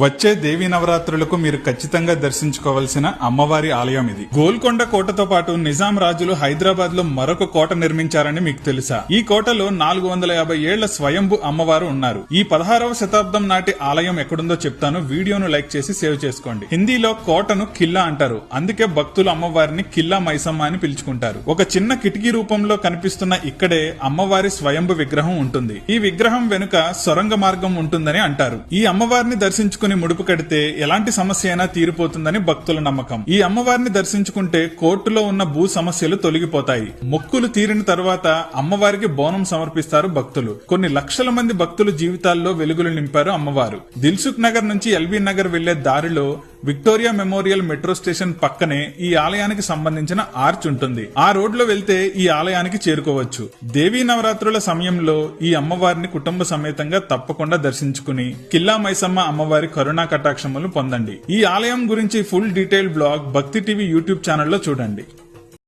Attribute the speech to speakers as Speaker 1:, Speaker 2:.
Speaker 1: వచ్చే దేవీ నవరాత్రులకు మీరు ఖచ్చితంగా దర్శించుకోవాల్సిన అమ్మవారి ఆలయం ఇది. గోల్కొండ కోటతో పాటు నిజాం రాజులు హైదరాబాద్ లో మరొక కోట నిర్మించారని మీకు తెలుసా? ఈ కోటలో 450 ఏళ్ల స్వయంభు అమ్మవారు ఉన్నారు. ఈ 16వ శతాబ్దం నాటి ఆలయం ఎక్కడుందో చెప్తాను, వీడియోను లైక్ చేసి సేవ్ చేసుకోండి. హిందీలో కోటను కిల్లా అంటారు, అందుకే భక్తులు అమ్మవారిని కిల్లా మైసమ్మ అని పిలుచుకుంటారు. ఒక చిన్న కిటికీ రూపంలో కనిపిస్తున్న ఇక్కడే అమ్మవారి స్వయంభు విగ్రహం ఉంటుంది. ఈ విగ్రహం వెనుక సొరంగ మార్గం ఉంటుందని అంటారు. ఈ అమ్మవారిని దర్శించుకుని ముడుపు కడితే ఎలాంటి సమస్య అయినా తీరిపోతుందని భక్తుల నమ్మకం. ఈ అమ్మవారిని దర్శించుకుంటే కోర్టులో ఉన్న భూ సమస్యలు తొలగిపోతాయి. మొక్కులు తీరిన తర్వాత అమ్మవారికి బోనం సమర్పిస్తారు భక్తులు. కొన్ని లక్షల మంది భక్తుల జీవితాల్లో వెలుగులు నింపారు అమ్మవారు. దిల్సుఖ్ నగర్ నుంచి ఎల్బీ నగర్ వెళ్లే దారిలో విక్టోరియా మెమోరియల్ మెట్రో స్టేషన్ పక్కనే ఈ ఆలయానికి సంబంధించిన ఆర్చ్ ఉంటుంది. ఆ రోడ్లో వెళ్తే ఈ ఆలయానికి చేరుకోవచ్చు. దేవీ నవరాత్రుల సమయంలో ఈ అమ్మవారిని కుటుంబ సమేతంగా తప్పకుండా దర్శించుకుని కిల్లా మైసమ్మ అమ్మవారి కరుణా కటాక్షములు పొందండి. ఈ ఆలయం గురించి ఫుల్ డీటెయిల్ బ్లాగ్ భక్తి టీవీ యూట్యూబ్ ఛానల్లో చూడండి.